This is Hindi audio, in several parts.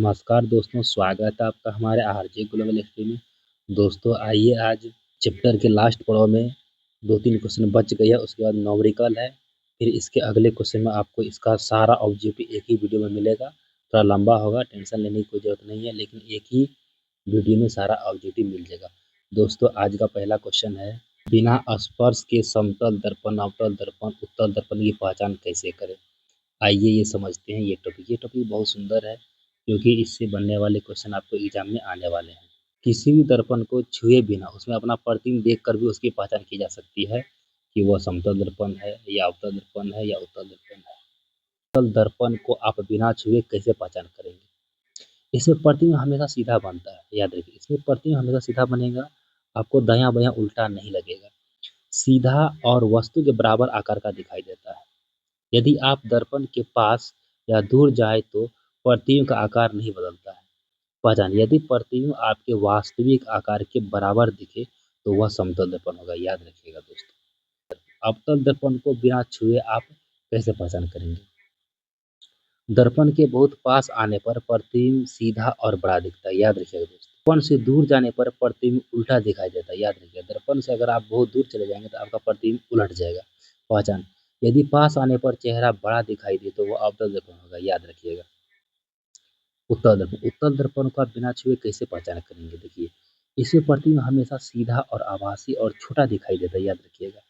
नमस्कार दोस्तों, स्वागत है आपका हमारे आरजे ग्लोबल एक्सपी में। दोस्तों आइए आज चैप्टर के लास्ट पड़ाव में 2-3 क्वेश्चन बच गए हैं, उसके बाद न्यूमेरिकल है। फिर इसके अगले क्वेश्चन में आपको इसका सारा ऑब्जेक्टिव एक ही वीडियो में मिलेगा। थोड़ा लंबा होगा, टेंशन लेने की कोई ज़रूरत नहीं है, लेकिन एक ही वीडियो में सारा ऑब्जेक्टिव मिल जाएगा। दोस्तों आज का पहला क्वेश्चन है, बिना स्पर्श के समतल दर्पण, अवतल दर्पण, उत्तल दर्पण की पहचान कैसे करें? आइए ये समझते हैं ये टॉपिक बहुत सुंदर है, क्योंकि इससे बनने वाले क्वेश्चन आपको एग्जाम में आने वाले हैं। किसी भी दर्पण को छुए बिना उसमें अपना प्रतिबिंब देखकर भी उसकी पहचान की जा सकती है कि वह समतल दर्पण है या अवतल दर्पण है या उत्तल दर्पण है। उत्तल दर्पण को आप बिना छुए कैसे पहचान करेंगे? इसमें प्रतिबिंब हमेशा सीधा बनता है, याद रखिए इसमें प्रतिबिंब हमेशा सीधा बनेगा, आपको दायां बायां उल्टा नहीं लगेगा, सीधा और वस्तु के बराबर आकार का दिखाई देता है। यदि आप दर्पण के पास या दूर जाए तो प्रतिबिंब का आकार नहीं बदलता है। पहचान, यदि प्रतिबिंब आपके वास्तविक आकार के बराबर दिखे तो वह समतल दर्पण होगा, याद रखिएगा दोस्तों। अवतल दर्पण को बिना छुए आप कैसे पहचान करेंगे? दर्पण के बहुत पास आने पर प्रतिबिंब सीधा और बड़ा दिखता है, याद रखिएगा दोस्तों। दर्पण से दूर जाने पर प्रतिबिंब उल्टा दिखाई देता है, याद रखिएगा। दर्पण से अगर आप बहुत दूर चले जाएंगे तो आपका प्रतिबिंब उलट जाएगा। पहचान, यदि पास आने पर चेहरा बड़ा दिखाई दे तो वह अवतल दर्पण होगा, याद रखिएगा। उत्तल दर्पण को आप बिना छुए कैसे पहचान करेंगे? देखिए इसमें प्रतिबिंब हमेशा सीधा और आभासी और छोटा दिखाई देता है, याद रखिएगा।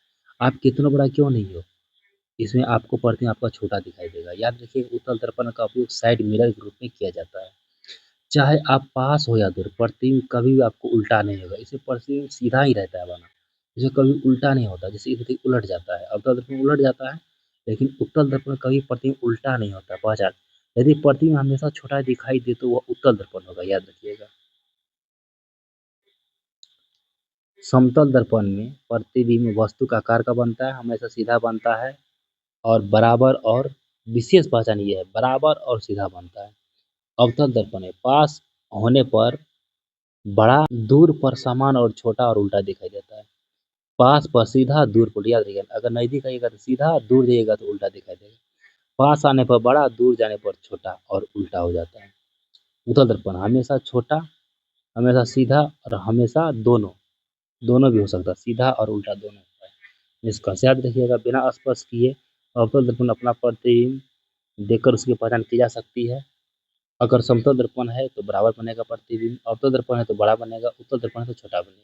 आप कितना बड़ा क्यों नहीं हो, इसमें आपको प्रतिबिंब आपका छोटा दिखाई देगा, याद रखिए। उत्तल दर्पण का उपयोग साइड मिरर के रूप में किया जाता है। चाहे आप पास हो या दूर, प्रतिबिंब कभी भी आपको उल्टा नहीं होगा, इससे प्रतिबिंब सीधा ही रहता है बना, इसे कभी उल्टा नहीं होता, जैसे इधर उलट जाता है। अवतल दर्पण उलट जाता है, लेकिन उत्तल दर्पण कभी प्रतिबिंब उल्टा नहीं होता। पहचान, यदि प्रतिबिंब हमेशा छोटा दिखाई दे तो वह उत्तल दर्पण होगा, याद रखिएगा। समतल दर्पण में प्रतिबिंब वस्तु का आकार का बनता है, हमेशा सीधा बनता है और बराबर, और विशेष पहचान ये है, बराबर और सीधा बनता है। अवतल दर्पण में पास होने पर बड़ा, दूर पर समान और छोटा और उल्टा दिखाई देता है। पास पर सीधा, दूर पर, याद रखिएगा। अगर नजदीक आइएगा तो सीधा, दूर जाइएगा तो उल्टा दिखाई देगा। पास आने पर बड़ा, दूर जाने पर छोटा और उल्टा हो जाता है। उत्तल दर्पण हमेशा छोटा, हमेशा सीधा और हमेशा दोनों दोनों भी हो सकता है, सीधा और उल्टा दोनों होता है। इसका याद रखिएगा, बिना स्पर्श किए अवतल दर्पण अपना प्रतिबिंब देखकर उसकी पहचान की जा सकती है। अगर समतल दर्पण है तो बराबर बनेगा प्रतिबिंब, अवतल दर्पण है तो बड़ा बनेगा, उत्तल दर्पण है तो छोटा बनेगा।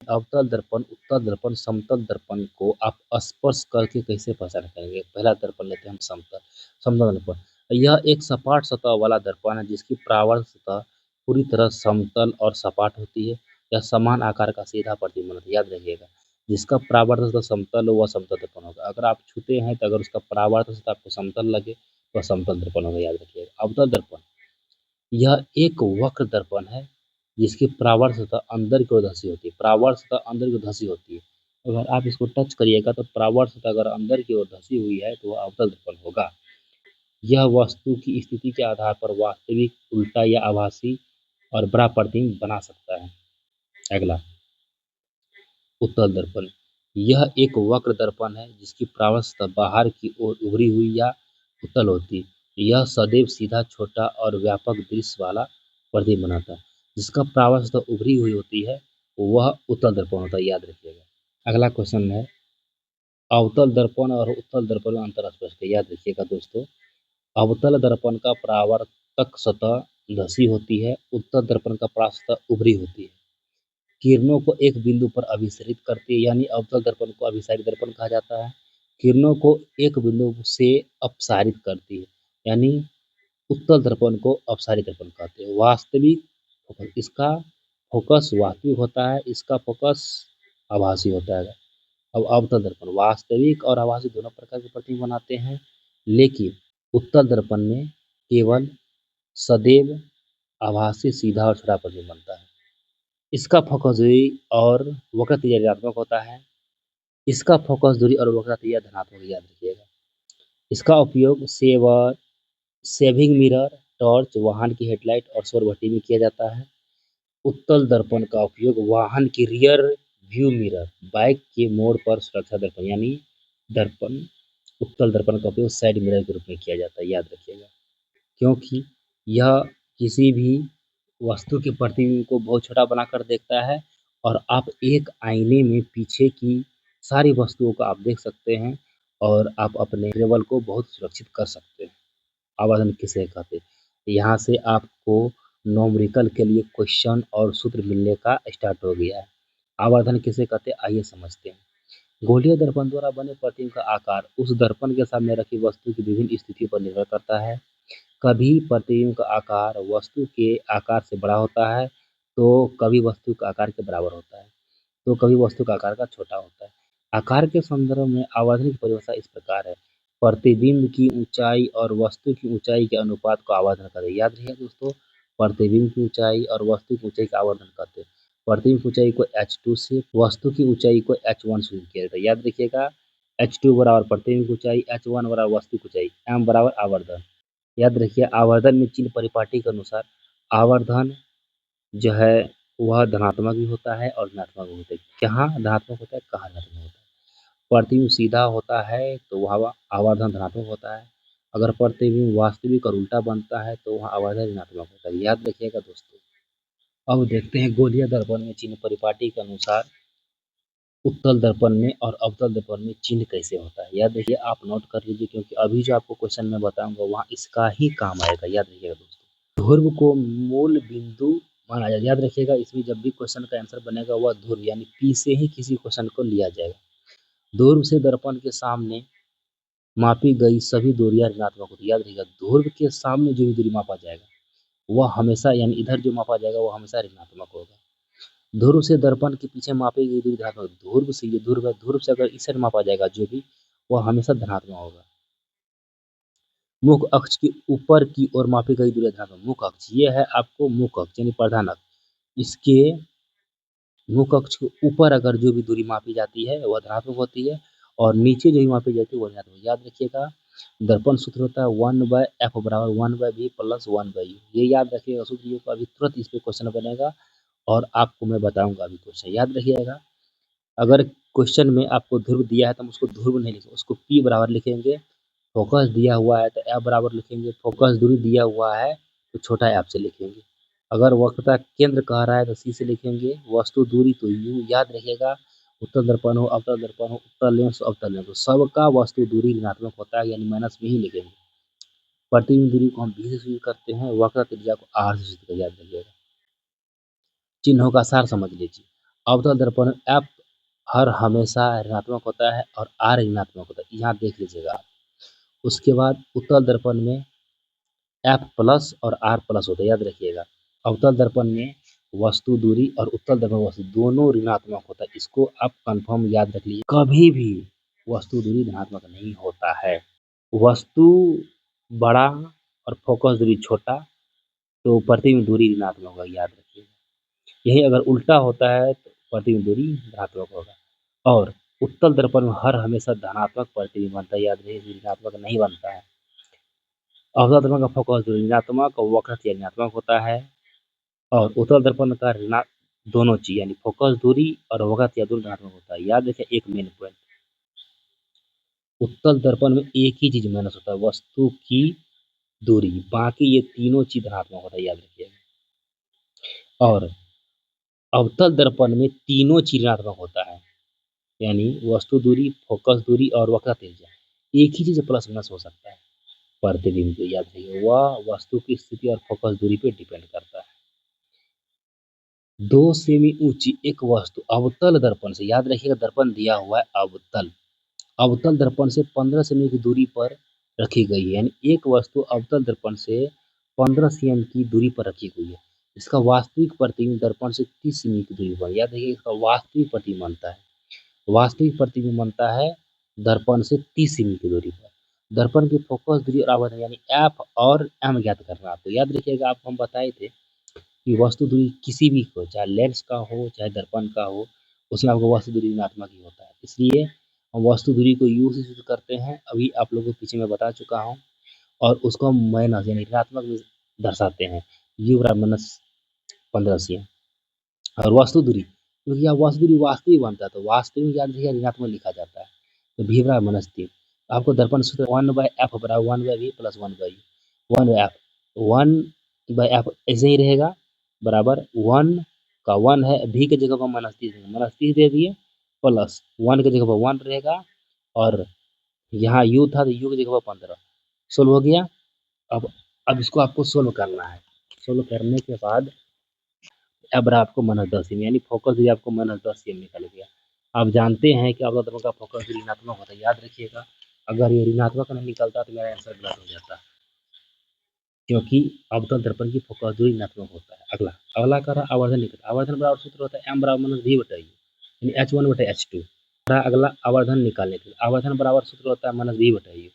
अवतल दर्पण, उत्तल दर्पण, समतल दर्पण को आप स्पर्श करके कैसे पहचान करेंगे? पहला दर्पण लेते हैं हम, समतल समतल दर्पण। यह एक सपाट सतह वाला दर्पण है जिसकी परावर्त सतह पूरी तरह समतल और सपाट होती है। यह समान आकार का सीधा प्रतिबिंब होता है, याद रखिएगा। जिसका परावर्त सतह समतल हो वह समतल दर्पण होगा। अगर आप छूते हैं तो अगर उसका परावर्त सतह आपको समतल लगे तो समतल दर्पण होगा, याद रखिएगा। अवतल दर्पण, यह एक वक्र दर्पण है जिसकी परावर्त सतह अंदर की ओर धंसी होती है। परावर्त सतह अंदर की ओर धंसी होती है। अगर आप इसको टच करिएगा तो परावर्त सतह अगर अंदर की ओर धंसी हुई है तो वह अवतल दर्पण होगा। यह वस्तु की स्थिति के आधार पर वास्तविक, उल्टा या आभासी और बड़ा प्रतिबिंब बना सकता है। अगला, उत्तल दर्पण, यह एक वक्र दर्पण है जिसकी परावर्त सतह बाहर की ओर उभरी हुई या उत्तल होती है। यह सदैव सीधा, छोटा और व्यापक दृश्य वाला प्रतिबिंब बनाता है। जिसका परावर्त सतह उभरी हुई होती है वह उत्तल दर्पण होता है, याद रखिएगा। अगला क्वेश्चन है, अवतल दर्पण और उत्तल दर्पण में अंतर स्पष्ट है, याद रखिएगा दोस्तों। अवतल दर्पण का परावर्तक सतह धंसी होती है, उत्तल दर्पण का परावर्तक सतह उभरी होती है। किरणों को एक बिंदु पर अभिसरित करती है, यानी अवतल दर्पण को अभिसारी दर्पण कहा जाता है। किरणों को एक बिंदु से अपसारित करती है, यानी उत्तल दर्पण को अपसारी दर्पण कहते हैं। वास्तविक फोकस, इसका फोकस वास्तविक होता है, इसका फोकस आभासी होता है। अब अवतल दर्पण वास्तविक और आभासी दोनों प्रकार के प्रतिबिंब बनाते हैं, लेकिन उत्तल दर्पण में केवल सदैव आभासी, सीधा और छोटा प्रतिबिंब बनता है। इसका फोकस दूरी और वक्रता ऋणात्मक होता है। इसका फोकस दूरी और वक्रता धनात्मक, याद रखिएगा। इसका उपयोग सेविंग मिरर, टॉर्च, वाहन की हेडलाइट और सौरभट्टी में किया जाता है। उत्तल दर्पण का उपयोग वाहन की रियर व्यू मिरर, बाइक के मोड़ पर सुरक्षा दर्पण, यानी दर्पण, उत्तल दर्पण का उपयोग साइड मिरर के रूप में किया जाता है, याद रखिएगा। क्योंकि यह किसी भी वस्तु के प्रतिबिंब को बहुत छोटा बनाकर देखता है और आप एक आईने में पीछे की सारी वस्तुओं को आप देख सकते हैं और आप अपने लेवल को बहुत सुरक्षित कर सकते हैं। आवर्धन किसे कहते हैं? यहाँ से आपको न्यूमेरिकल के लिए क्वेश्चन और सूत्र मिलने का स्टार्ट हो गया है। आवर्धन किसे कहते हैं आइए समझते हैं। गोलीय दर्पण द्वारा बने प्रतिबिंब का आकार उस दर्पण के सामने रखी वस्तु की विभिन्न स्थितियों पर निर्भर करता है। कभी प्रतिबिंब का आकार वस्तु के आकार से बड़ा होता है तो कभी वस्तु के आकार के बराबर होता है तो कभी वस्तु का आकार का छोटा होता है। आकार के संदर्भ में आवर्धन की परिभाषा इस प्रकार है। प्रतिबिंब की ऊंचाई और वस्तु की ऊंचाई के अनुपात को आवर्धन कहते हैं। याद रखिए दोस्तों, प्रतिबिंब की ऊंचाई और वस्तु की ऊंचाई का आवर्धन कहते हैं। प्रतिबिंब की ऊंचाई को h2 से, वस्तु की ऊंचाई को h1 से किया जाता है। याद रखिएगा, h2 बराबर प्रतिबिंब की ऊंचाई, h1 बराबर वस्तु की ऊंचाई, m बराबर आवर्धन। याद रखिए, आवर्धन में चिन्ह परिपाटी के अनुसार आवर्धन जो है वह धनात्मक भी होता है और ऋणात्मक भी होता है। कहाँ धनात्मक होता है, कहाँ ऋणात्मक होता है। प्रतिबिंब सीधा होता है तो वह आवर्धन धनात्मक होता है। अगर प्रतिबिंब वास्तविक और उल्टा बनता है तो वह आवर्धन ऋणात्मक होता है। याद रखिएगा दोस्तों। अब देखते हैं गोलीय दर्पण में चिन्ह परिपाटी के अनुसार उत्तल दर्पण में और अवतल दर्पण में चिन्ह कैसे होता है। याद रखिए, आप नोट कर लीजिए क्योंकि अभी जो आपको क्वेश्चन में बताऊंगा वहाँ इसका ही काम आएगा। याद रखिएगा दोस्तों, ध्रुव को मूल बिंदु माना जाए। याद रखिएगा, इसमें जब भी क्वेश्चन का आंसर बनेगा वह ध्रुव यानी पी से ही किसी क्वेश्चन को लिया जाएगा। ध्रुव से दर्पण के सामने मापी गई सभी दूरियां ऋणात्मक होती है। याद रखिएगा, ध्रुव के सामने जो भी दूरी मापा जाएगा वह हमेशा यानी इधर जो मापा जाएगा वह हमेशा ऋणात्मक होगा। ध्रुव से दर्पण के पीछे मापी गई दूरी धनात्मक, ध्रुव से ये ध्रुव है, ध्रुव से अगर इस साइड मापा जाएगा जो भी वह हमेशा धनात्मक होगा। मुख अक्ष के ऊपर की ओर मापी गई दूरी धनात्मक। मुख अक्ष ये है आपको मुख अक्ष यानी प्रधान अक्ष, इसके मुख अक्ष के ऊपर अगर जो भी दूरी मापी जाती है वह धनात्मक होती है और नीचे जो भी मापी जाती है वह ऋणात्मक। याद रखिएगा, दर्पण सूत्र होता है 1/f बराबर 1/v प्लस 1/u। ये याद रखिएगा सूत्र, ये अभी तुरंत इस पे क्वेश्चन बनेगा और आपको मैं बताऊंगा अभी क्वेश्चन। याद रखिएगा, अगर क्वेश्चन में आपको ध्रुव दिया है तो हम उसको ध्रुव नहीं लिखेंगे, उसको p बराबर लिखेंगे। फोकस दिया हुआ है तो f बराबर लिखेंगे। फोकस दूरी दिया हुआ है तो छोटा f से लिखेंगे। अगर वक्रता केंद्र कह रहा है तो c से लिखेंगे। वस्तु दूरी तो u। याद रखिएगा, उत्तल दर्पण हो, अवतल दर्पण हो, उत्तल लेंस अवतल लेंस हो, सबका वस्तु दूरी ऋणात्मक होता है यानी माइनस में ही लिखेंगे। प्रतिबिंब दूरी को हम v से सूचित करते हैं, वक्रता त्रिज्या को r से सूचित करते हैं। याद रखिएगा, चिन्हों का सार समझ लीजिए। अवतल दर्पण f हर हमेशा ऋणात्मक होता है और r ऋणात्मक होता है, यहाँ देख लीजिएगा आप। उसके बाद उत्तल दर्पण में f प्लस और r प्लस होता है। याद रखिएगा, अवतल दर्पण में वस्तु दूरी और उत्तल दर्पण वस्तु दोनों ऋणात्मक होता है। इसको आप कंफर्म याद रख लीजिए, कभी भी वस्तु दूरी धनात्मक नहीं होता है। वस्तु बड़ा और फोकस दूरी छोटा तो प्रतिबिंब दूरी ऋणात्मक होगा। याद रखिएगा, यही अगर उल्टा होता है तो प्रतिबिंब दूरी धनात्मक होगा। और उत्तल दर्पण में हर हमेशा धनात्मक प्रतिबिंब बनता है। याद रखिए, ऋणात्मक नहीं बनता है। अवतल दर्पण का फोकस दूरी ऋणात्मक और वक्रता ऋणात्मक होता है और उत्तल दर्पण का दोनों चीज यानी फोकस दूरी और वक्रता दोनों धनात्मक होता है। याद रखिए, एक मेन पॉइंट, उत्तल दर्पण में एक ही चीज माइनस होता है, वस्तु की दूरी, बाकी ये तीनों चीज धनात्मक होता है। याद रखिएगा, और अवतल दर्पण में तीनों चीज ऋणात्मक होता है यानी वस्तु दूरी, फोकस दूरी और वक्रता त्रिज्या। एक ही चीज प्लस माइनस हो सकता है प्रतिबिंब को। याद रखिए, वह वस्तु की स्थिति और फोकस दूरी पे डिपेंड करता है। 2 सेमी ऊंची एक वस्तु अवतल दर्पण से, याद रखिएगा दर्पण दिया हुआ है अवतल, अवतल दर्पण से 15 सेमी की दूरी पर रखी गई है यानी एक वस्तु अवतल दर्पण से 15 सेमी की दूरी पर रखी हुई है। इसका वास्तविक प्रतिबिंब दर्पण से 30 सेमी की दूरी पर। याद रखिए, इसका वास्तविक प्रतिबिंब बनता है, वास्तविक प्रतिबिंब बनता है दर्पण से 30 सेमी की दूरी पर। दर्पण की फोकस दूरी और आवर्धन यानी एफ और एम ज्ञात करना आपको। याद रखिएगा, आपको हम बताए थे कि वस्तु दूरी किसी भी को, चाहे लेंस का हो चाहे दर्पण का हो, उसमें आपको वस्तु दूरी ऋणात्मक ही होता है। इसलिए हम वस्तु दूरी को यू से सूचित करते हैं, अभी आप लोगों को पीछे मैं बता चुका हूँ, और उसको हम माइनस यानी ऋणात्मक में दर्शाते हैं, यू बराबर माइनस 15 से। और वस्तु दूरी, क्योंकि यह वस्तु दूरी वास्तविक बनता है तो वास्तविक याद रखिए ऋणात्मक लिखा जाता है, तो v बराबर माइनस 3। आपको दर्पण सूत्र 1/f बराबर 1/v प्लस 1/u, 1/f 1 भाई आप ऐसे ही रहेगा बराबर 1 का 1 है, भी की जगह पर -30 -30 दे दिए, प्लस 1 की जगह पर 1 रहेगा और यहाँ u था तो u की जगह पर 15 सोल्व हो गया। अब इसको आपको सोल्व करना है। सोल्व करने के बाद अब रहा आपको -10 यानी फोकस भी आपको -10 cm निकल गया। आप जानते हैं कि अवतल दर्पण का फोकस ऋणात्मक होता है, याद रखिएगा। अगर ये ऋणात्मक नहीं निकलता तो मेरा आंसर गलत हो जाता, क्योंकि अवतल दर्पण की फोकस दूरी ऋणात्मक होता है। अगला कर रहा आवर्धन निकल, आवर्धन बराबर सूत्र होता है m बराबर -v बटा u यानी h1 बटा h2। अगला आवर्धन निकालने के लिए आवर्धन बराबर सूत्र होता है -v बटा u।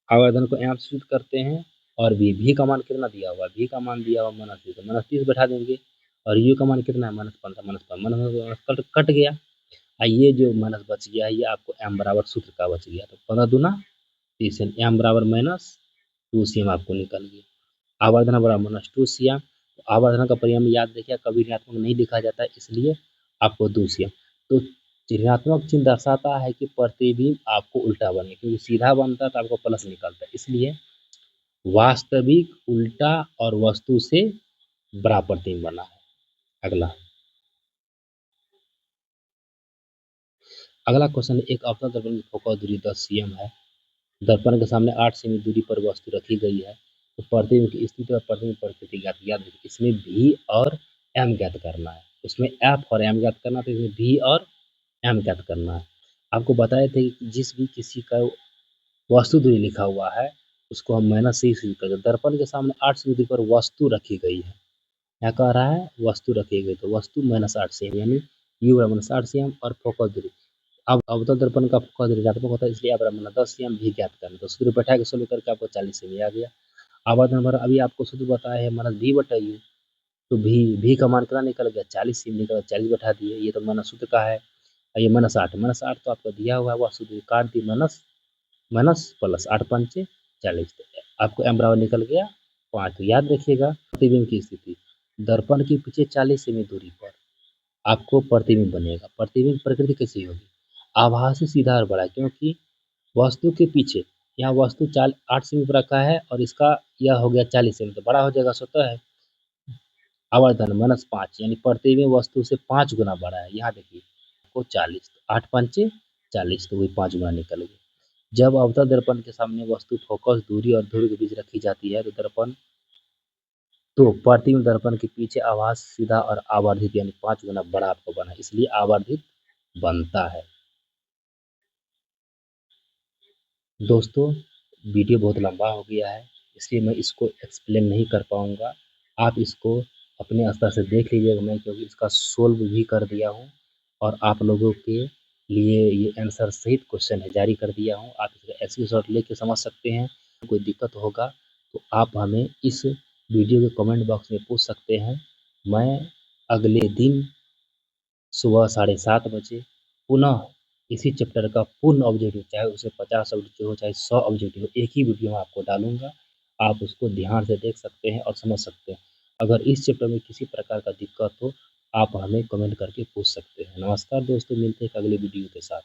आवर्धन को यहाँ सूचित करते हैं और भी का मान कितना दिया हुआ है, भी का मान दिया हुआ -30 तो -30 बैठा देंगे और यू का मान कितना है -15 कट गया। ये जो माइनस बच गया है ये आपको m बराबर सूत्र का बच गया, तो 15 दूना 30 m बराबर -2 cm आपको निकल गया। आवर्धन बराबर -2 cm। तो आवर्धन का परिणाम याद रखिए, कभी ऋणात्मक नहीं लिखा जाता है, इसलिए आपको 2 cm। तो ऋणात्मक चिन्ह दर्शाता है कि प्रतिबिंब आपको उल्टा बने, क्योंकि सीधा बनता है तो आपको प्लस निकलता है, इसलिए वास्तविक उल्टा और वस्तु से बड़ा प्रतिबिंब बना है। अगला क्वेश्चन, एक अवतल दर्पण की फोकस दूरी 10 cm है, दर्पण के सामने 8 सेमी दूरी पर वस्तु रखी गई है, तो प्रतिबिंब की स्थिति और प्रतिबिंब परिस्थिति ज्ञात। याद रखिए इसमें भी और m ज्ञात करना है, उसमें f और m ज्ञात करना, तो इसमें भी और m ज्ञात करना है। आपको बताए थे कि जिस भी किसी का वस्तु दूरी लिखा हुआ है उसको हम माइनस से शुरू करते। दर्पण के सामने 8 सेमी दूरी पर वस्तु रखी गई है, क्या कह रहा है, वस्तु रखी गई, तो वस्तु -8 सेमी यानी u बराबर -8 cm और फोकस दूरी। अब अवतल दर्पण का फोकस ऋणात्मक होता है, इसलिए आप -10 cm भी ज्ञात करना, तो सूत्र बैठा के सोल्व करके आपको 40 सेमी आ गया। आवर्धन भर अभी आपको सूत्र बताया है -v बटा u, तो भी का मान कितना निकल गया 40 सेमी निकल, 40 बैठा दिए, ये तो माइनस सूत्र का है। ये -8 तो आपको दिया हुआ है, वह सूत्र काट दी, माइनस प्लस 8 पंचे 40, आपको m बराबर निकल गया 5। तो याद रखिएगा प्रतिबिंब की स्थिति, दर्पण के पीछे 40 सेमी दूरी पर आपको प्रतिबिंब बनेगा। प्रतिबिंब प्रकृति कैसी होगी, आभासी सीधा और बड़ा, क्योंकि वस्तु के पीछे यहाँ वस्तु 8 सेमी पर रखा है और इसका यह हो गया 40 सेमी, तो बड़ा हो जाएगा स्वतः है। आवर्धन -5 यानी प्रतिबिंब वस्तु से 5 गुना बड़ा है। यहाँ देखिए आपको 40, 8 पंचे 40, तो वही 5 गुना निकल गया। जब अवतल दर्पण के सामने वस्तु फोकस दूरी और ध्रुव के बीच रखी जाती है तो प्रतिबिंब दर्पण के पीछे आभास सीधा और आवर्धित यानी 5 गुना बड़ा आपको बना, इसलिए आवर्धित बनता है। दोस्तों वीडियो बहुत लंबा हो गया है, इसलिए मैं इसको एक्सप्लेन नहीं कर पाऊँगा। आप इसको अपने स्तर से देख लीजिएगा, मैं क्योंकि इसका सोल्व भी कर दिया हूँ और आप लोगों के लिए ये आंसर सहित क्वेश्चन है जारी कर दिया हूँ। आप इसका स्क्रीनशॉट लेके समझ सकते हैं। कोई दिक्कत होगा तो आप हमें इस वीडियो के कमेंट बॉक्स में पूछ सकते हैं। मैं अगले दिन सुबह 7:30 बजे पुनः इसी चैप्टर का पूर्ण ऑब्जेक्टिव, चाहे उसे 50 ऑब्जेक्टिव हो चाहे 100 ऑब्जेक्टिव हो, एक ही वीडियो में आपको डालूंगा। आप उसको ध्यान से देख सकते हैं और समझ सकते हैं। अगर इस चैप्टर में किसी प्रकार का दिक्कत हो आप हमें कमेंट करके पूछ सकते हैं। नमस्कार दोस्तों, मिलते हैं एक अगले वीडियो के साथ।